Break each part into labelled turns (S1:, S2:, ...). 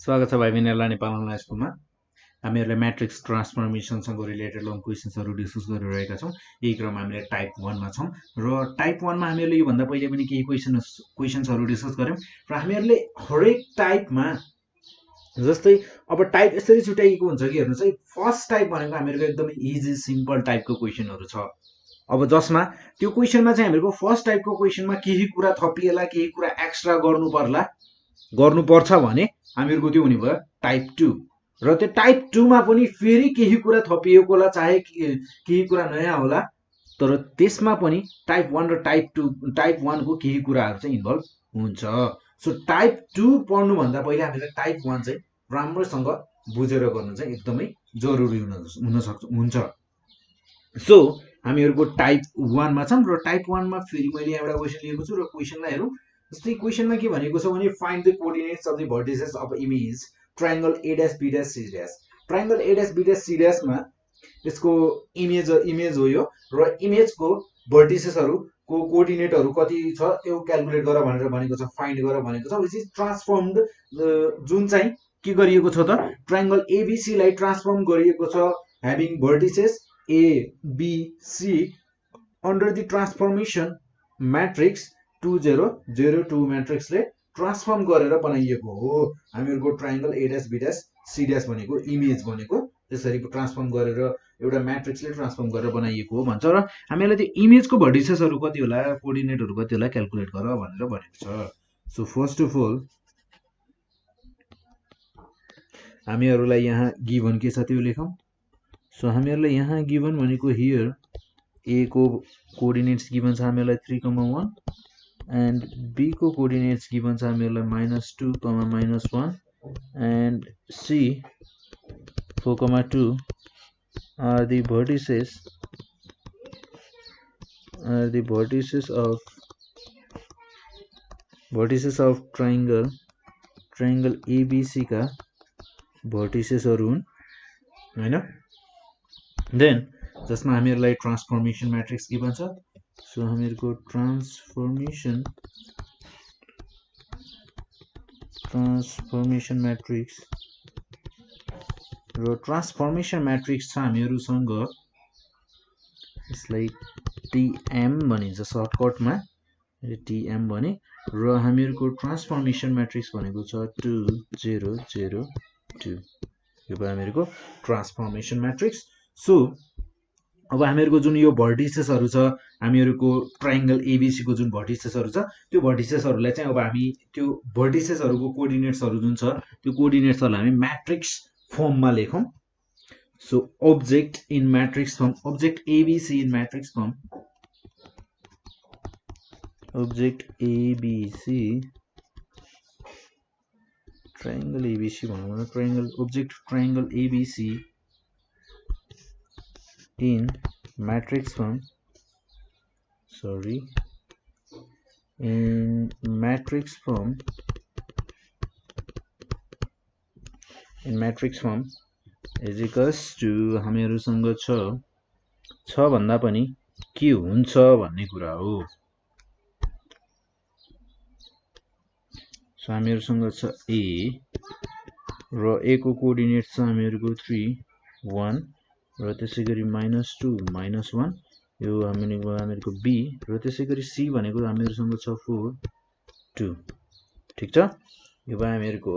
S1: स्वागत छ भाइ बहिनीहरुलाई नेपाल अनलाइन स्कुलमा। हामीहरुले म्याट्रिक्स ट्रान्सफर्मेसनसँग रिलेटेड लङ क्वेशन्सहरु डिस्कस गरिरहेका छौं। यही क्रममा हामीले टाइप 1 मा छौं र टाइप 1 मा हामीहरुले यो भन्दा पहिले पनि केही क्वेशन्सहरु डिस्कस गर्यौं र हामीहरुले हरेक टाइपमा जस्तै अब टाइप यसरी छुट्याइएको हुन्छ कि हेर्नुस् है। फर्स्ट टाइप भनेको हामीहरुको एकदमै इजी सिम्पल टाइपको क्वेशनहरु छ। अब जसमा त्यो क्वेशनमा चाहिँ हामीहरुको फर्स्ट टाइपको क्वेशनमा केही कुरा थपिएला, केही कुरा एक्स्ट्रा गर्नुपर्छ भने हामीहरुको त्यो हुने भयो टाइप 2 र त्यो टाइप 2 मा पनि फेरि केही कुरा थपिएको होला, चाहे केही कुरा नयाँ होला, तर त्यसमा पनि टाइप 1 र टाइप 1 को केही कुराहरु चाहिँ इन्भल्भ हुन्छ। सो टाइप 2 पढ्नु भन्दा पहिले हामीले टाइप 1 चाहिँ राम्रोसँग बुझेर गर्नु चाहिँ एकदमै जरुरी हुन्छ। सो हामीहरुको टाइप 1 मा छौं र टाइप 1 मा फेरि मैले एउटा क्वेशन लिएको छु र क्वेशनलाई हेरौं। जस्तै क्वेशनमा के भनेको छ भने find the coordinates of the vertices of image triangle A'(B')C'। Triangle A'(B')C' मा यसको इमेज हो यो र इमेजको भर्टिसेसहरुको कोअर्डिनेटहरु कति छ त्यो क्याल्कुलेट गर भनेर भनेको छ, फाइन्ड गर भनेको छ। व्हिच इज ट्रान्सफर्मड, जुन चाहिँ के गरिएको छ त ट्रायंगल ABC लाई ट्रान्सफर्म गरिएको छ having vertices ABC under the transformation matrix 2002 म्याट्रिक्सले ट्रान्सफर्म गरेर बनाइएको हो। हामीहरुको ट्रायंगल A'(B')C' भनेको इमेज भनेको त्यसरी ट्रान्सफर्म गरेर एउटा म्याट्रिक्सले ट्रान्सफर्म गरेर बनाइएको हो भन्छ र हामीलाई त्यो इमेजको भर्टिसेसहरु कति होला, कोअर्डिनेटहरु कति होला क्याल्कुलेट गर भनेर भनेको छ। सो फर्स्ट अफ अल हामीहरुलाई यहाँ गिभन के छ त्यो लेखौं। सो हामीहरुलाई यहाँ गिभन भनेको हियर A को कोअर्डिनेट्स गिभन छ हामीहरुलाई 3,1 and B को coordinates given छ हामीहरुलाई -2, -1 and C 4,2 are the vertices of triangle ABC का verticesहरु हुन् हैन। देन जसमा हामीहरुलाई ट्रान्सफर्मेसन म्याट्रिक्स गिभन छ। सो हामीहरुको ट्रान्सफर्मेसन म्याट्रिक्स र ट्रान्सफर्मेसन म्याट्रिक्स छ हामीहरुसँग, यसलाई TM भनिन्छ सर्टकटमा, TM भने र हामीहरुको ट्रान्सफर्मेसन म्याट्रिक्स भनेको छ 2002। यो भयो हामीहरुको ट्रान्सफर्मेसन म्याट्रिक्स। सो अब हामीहरुको जुन यो भर्टिसेसहरु छ हामीहरुको ट्रायंगल ABC को जुन भर्टिसेसहरु छ त्यो भर्टिसेसहरुलाई चाहिँ अब हामी त्यो भर्टिसेसहरुको कोअर्डिनेट्सहरु जुन छ त्यो कोअर्डिनेट्सहरुलाई हामी म्याट्रिक्स फर्ममा लेखौं। So object in matrix form, object ABC in matrix form, object ABC triangle ABC भनौं न, object triangle ABC in matrix form, in matrix form is equals to हामीहरुसँग छ भन्दा पनि के हुन्छ भन्ने कुरा हो। सो हामीहरुसँग छ A र A को कोअर्डिनेट्स छ हामीहरुको 3, 1 र त्यसैगरी -2, -1 यो हामीहरुको B र त्यसैगरी C भनेको हामीहरुसँग छ 4, 2। ठीक छ, यो भयो हामीहरुको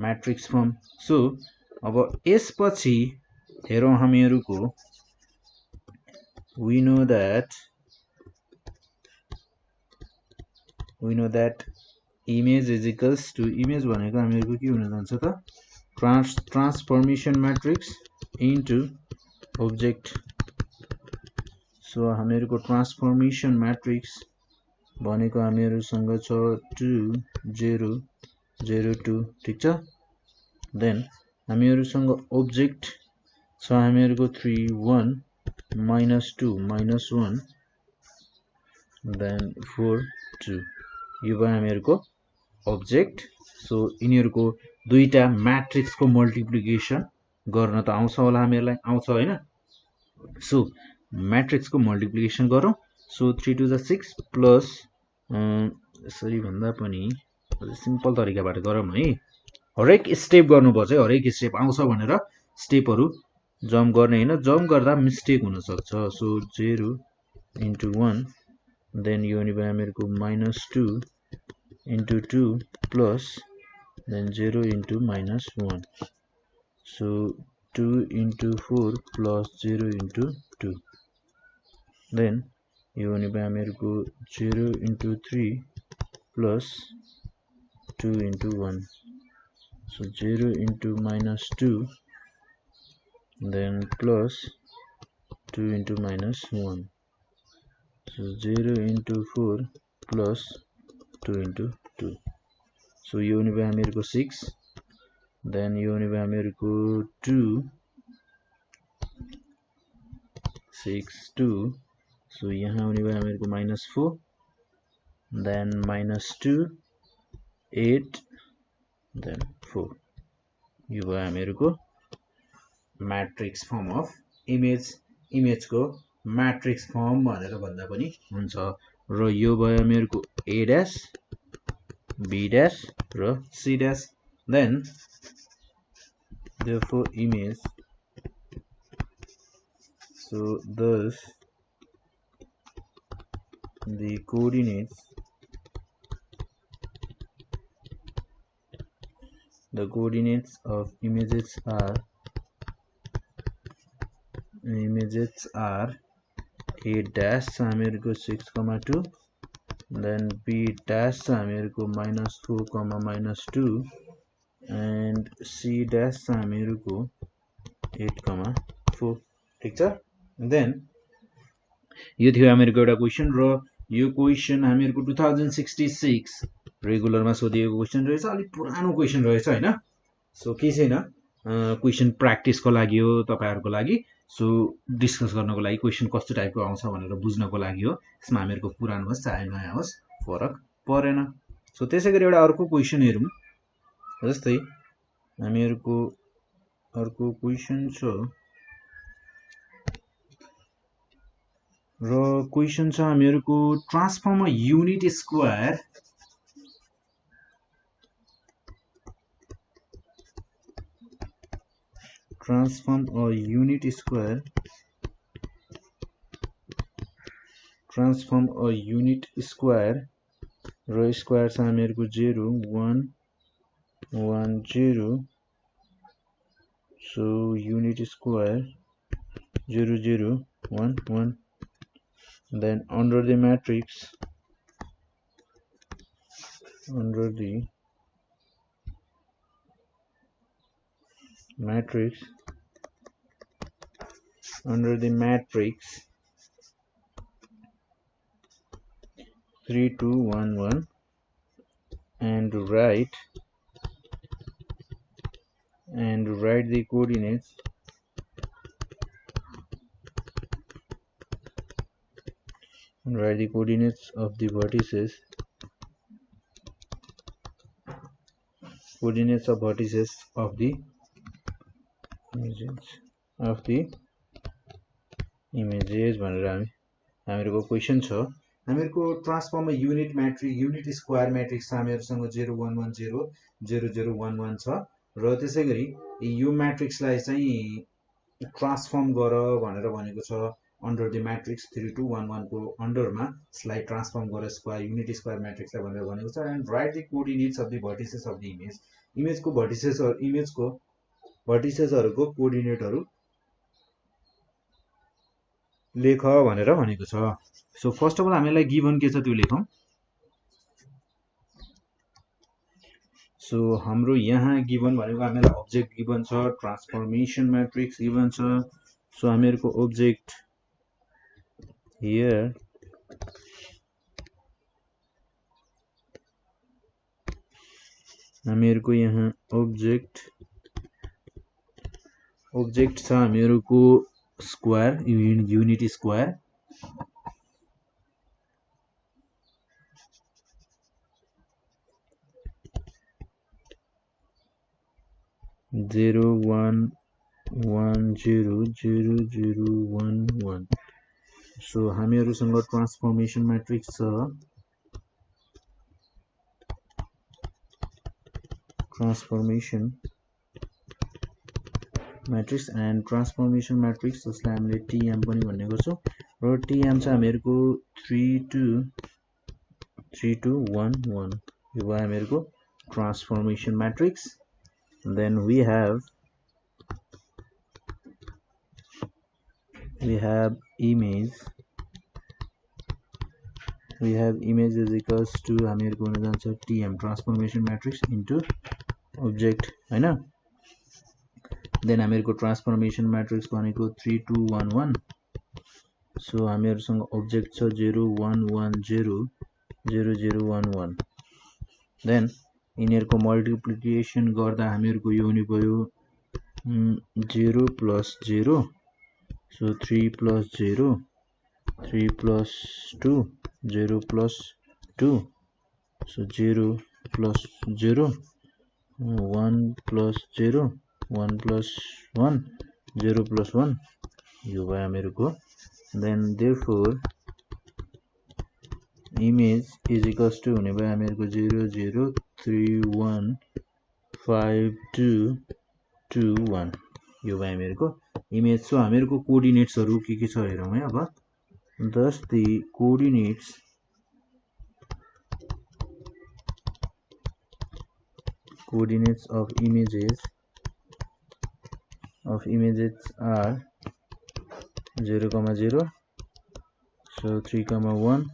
S1: म्याट्रिक्स फर्म। सो अब यसपछि हेरौं हामीहरुको we know that image is equals to, image भनेको हामीहरुको के हुन जान्छ त transformation matrix into object. So हामीहरुको ट्रान्सफर्मेसन म्याट्रिक्स भनेको हामीहरुसँग छ 2002। ठीक छ। देन हामीहरुसँग ऑब्जेक्ट छ हामीहरुको 3, 1 -2, -1 देन 4, 2 यो भयो हामीहरुको ऑब्जेक्ट। सो यिनीहरुको दुईटा म्याट्रिक्स को मल्टिप्लिकेसन गर्न त आउँछ होला हामीहरुलाई, आउँछ हैन। सो म्याट्रिक्स को मल्टिप्लिकेसन गरौं। सो 3 to the 6 प्लस यसरी भन्दा पनि सिम्पल तरिकाबाट गरौँ है। हरेक स्टेप गर्नुपर्छ है, हरेक स्टेप आउँछ भनेर स्टेपहरू जम्प गर्ने हैन, जम्प गर्दा मिस्टेक हुन सक्छ। सो 0 into 1 then यो हुने भयो हामीहरुको -2 into 2 plus then 0 into -1, so 2 into 4 plus 0 into 2, then यो हुने भयो हामीहरुको 0 into 3 plus 2 into 1, so 0 into -2 then plus 2 into -1, so 0 into 4 plus 2 into 2, so यो हुने भयो हामीहरुको 6, then यो हुने भयो हामीहरुको 2 6 2, so यहाँ हुने भयो हामीहरुको -4 then -2 8 then 4, यो भयो हामीहरुको मैट्रिक्स फर्म अफ इमेज को मैट्रिक्स फर्म भनेर भन्दा पनि हुन्छ। र यो भयो हामीहरुको a dash b dash र c dash, then therefore image, so thus the coordinates of images are a dash हामीहरुको 6,2, then b dash हामीहरुको -4, -2 and c dash हामीहरुको 8,4, ठीक छ। then यो थियो हामीहरुको एउटा क्वेशन, र यो क्वेशन हामीहरुको 2066 रेगुलरमा सोधिएको क्वेशन रहेछ, अलि पुरानो क्वेशन रहेछ हैन। सो के छैन, क्वेशन प्र्याक्टिसको लागि हो तपाईहरुको लागि, सो डिस्कस गर्नको लागि क्वेशन कस्तो टाइपको आउँछ भनेर बुझ्नको लागि हो। यसमा हामीहरुको पुरानो होस् चाहे नयाँ होस् फरक परेन। सो त्यसैगरी एउटा अर्को क्वेशन हेरौं, जस्तै हामीहरुको अर्को क्वेशन छ, र क्वेशन छ हामीहरुको ट्रान्सफर्म अ युनिट स्क्वायर र स्क्वायर छ हामीहरुको 0 1 1 0, so unit square 0 0 1 1, then under the matrix under the matrix 3 2 1 1 and write the coordinates of the vertices of the images भनेर हामीहरुको क्वेशन छ। हामीहरुको ट्रान्सफर्म युनिट स्क्वायर मैट्रिक्स हामीहरुसँग 0 1 1 0 0 0 1 1 छ, र त्यसैगरी यो मैट्रिक्सलाई चाहिँ ट्रान्सफर्म गर भनेर भनेको छ। अंडर द मैट्रिक्स 3 2 1 1 को अंडरमा यसलाई ट्रान्सफर्म गर स्क्वायर युनिट स्क्वायर मैट्रिक्सलाई भनेर भनेको छ। And write the coordinates of the vertices of the इमेजको भर्टिसेसहरुको कोअर्डिनेटहरु लेख भनेर भनेको छ। सो फर्स्ट अफ अल हामीलाई गिवन के छ त्यो लेखौं। सो हाम्रो यहाँ गिवन भनेको हामीलाई अब्जेक्ट गिवन छ, ट्रान्सफर्मेसन मैट्रिक्स गिवन छ। सो हामीहरुको अब्जेक्ट हियर हामीहरुको यहाँ अब्जेक्ट छ हामीहरुको square unit square, zero 1 1 0 0 0 1 1। So हामीहरुसँग ट्रान्सफर्मेसन मैट्रिक्स छ, transformation matrix and transformation matrix जसलाई हामीले TM पनि भन्ने गर्छौं र TM चाहिँ हामीहरुको 3 2 1 1 यो भयो हामीहरुको transformation matrix. Then we have image is equals to हामीहरुको हुन जान्छ TM transformation matrix into object हैन. Then हामीहरुको transformation matrix भनेको 3 2 1 1. So हामीहरुसँग object छ 0 1 1 0 0 0 1 1. Then यिनीहरुको multiplication गर्दा हामीहरुको यो हुने भयो 0 plus 0. So 3 plus 0 3 plus 2 0 plus 2. So 0 plus 0 1 plus 0 1 plus 1 0 plus 1 यो भयो हामीहरुको. Then therefore image is equals to हुने भयो हामीहरुको 0 0 3 1 5 2 2 1 यो भयो हामीहरुको image. So हामीहरुको coordinates हरु के छ हेरौं है अब. Thus the coordinates of images are 0 0 so 3 1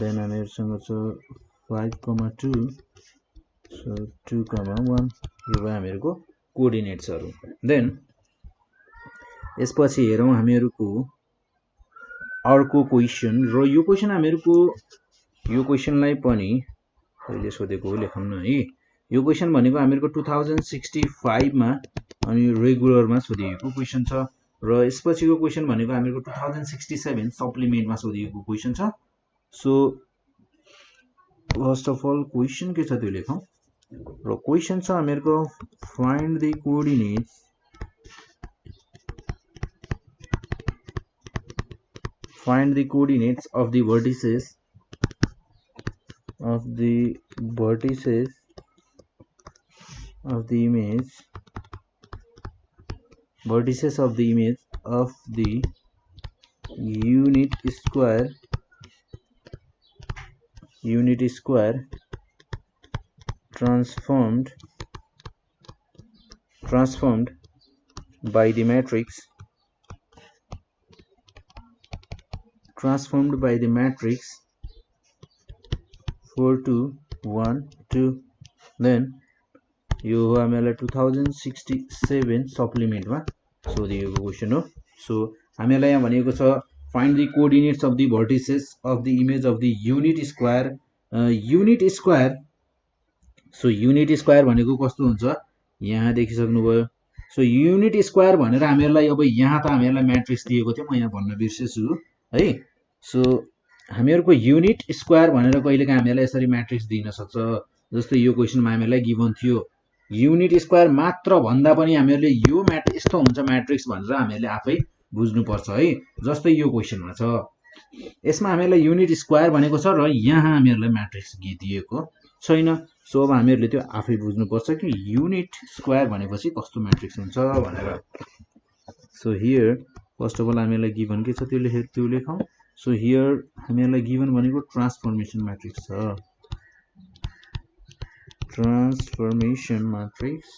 S1: then हामीहरुसँग छ 5 2 so 2 1 यो भयो हामीहरुको coordinates हरु. Then यसपछि हेरौं हामीहरुको अर्को क्वेशन र यो क्वेशन हामीहरुको यो क्वेशनलाई पनि अहिले सोधेको हो लेखौं न है. यो क्वेशन भनेको हामीहरुको 2065 मा अनि रेगुलर मा सोधिएको क्वेशन छ र यसपछिको क्वेशन भनेको हामीहरुको 2067 सप्लिमेन्ट मा सोधिएको क्वेशन छ. So first of all question के छ त्यो लेखौं र क्वेशन छ हामीहरुको find the coordinates of the vertices of the image of the unit square transformed by the matrix 4 2 1 2. Then यो हो हामीलाई 2067 सप्लिमेन्ट मा सोधिएको क्वेशन हो. सो हामीलाई यहाँ भनेको छ find the coordinates of the vertices of the image of the unit square. So unit square भनेको कस्तो हुन्छ यहाँ देखिसक्नु भयो. So unit square भनेर हामीलाई अब यहाँ त हामीलाई म्याट्रिक्स दिएको थियो म यहाँ भन्न बिर्सेछु है. सो हामीहरुको युनिट स्क्वायर भनेर कहिलेकाहीँ हामीलाई यसरी म्याट्रिक्स दिन सक्छ. जस्तै यो क्वेशनमा हामीलाई गिभन थियो युनिट स्क्वायर मात्र भन्दा पनि हामीहरुले यो म्याट्रिक्स यस्तो हुन्छ म्याट्रिक्स भनेर हामीहरुले आफै बुझ्नु पर्छ है. जस्तै यो क्वेशनमा छ यसमा हामीलाई युनिट स्क्वायर भनेको छ र यहाँ हामीहरुलाई म्याट्रिक्स दिएको छैन. सो अब हामीहरुले त्यो आफै बुझ्नु पर्छ कि युनिट स्क्वायर भनेपछि कस्तो म्याट्रिक्स हुन्छ भनेर. So here first of all हामीलाई गिभन के छ त्यो लेखौं. सो हियर हामीलाई गिभन भनेको ट्रान्सफर्मेसन म्याट्रिक्स छ. ट्रान्सफर्मेसन म्याट्रिक्स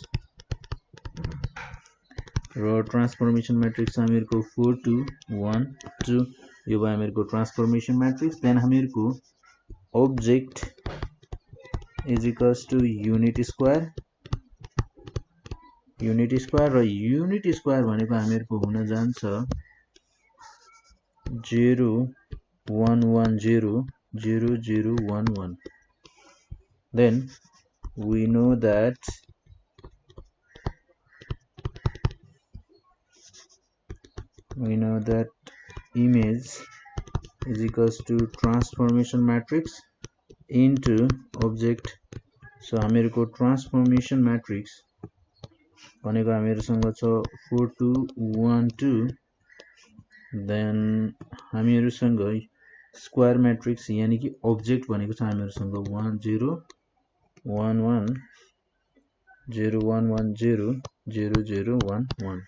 S1: र ट्रान्सफर्मेसन म्याट्रिक्स हामीहरुको 4 2 1 2 यो भयो हामीहरुको ट्रान्सफर्मेसन म्याट्रिक्स. देन हामीहरुको object is equals to unit square र युनिट स्क्वायर भनेको हामीहरुको हुन जान्छ 0 1 1 0 0 0 1 1. Then we know that image is equals to transformation matrix into object. So हामीहरुको ट्रान्सफर्मेसन म्याट्रिक्स भनेको हामीहरुसँग छ 4 2 1 2. देन हामीहरुसँग स्क्वायर म्याट्रिक्स यानी कि ऑब्जेक्ट भनेको छ हामीहरुसँग 1 0 1 1 0 1 1 0 0 0 1 1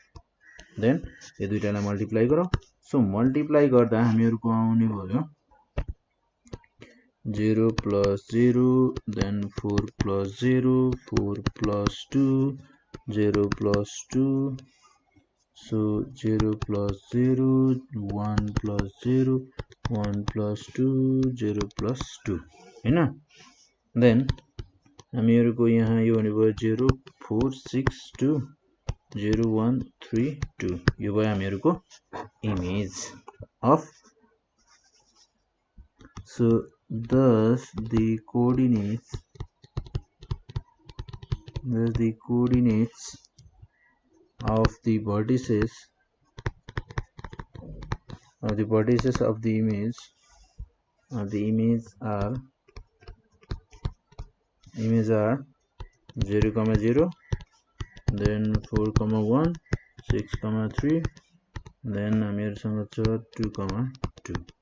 S1: देन यो दुईटालाई मल्टिप्लाई गरौँ सो मल्टिप्लाई गर्दा हामीहरुको आउने भयो 0 plus 0 then 4 plus 0 4 plus 2 0 plus 2 so 0 plus 0 1 plus 0 1 plus 2 0 plus 2 हैन then हामीहरुको यहाँ यो हुने भयो 0 4 6 2 0 1 3 2 यो भयो हामीहरुको image of so thus the coordinates of the vertices of the image are 0 comma 0 then 4 comma 1 6 comma 3 then हामीहरुसँग छ 2 comma 2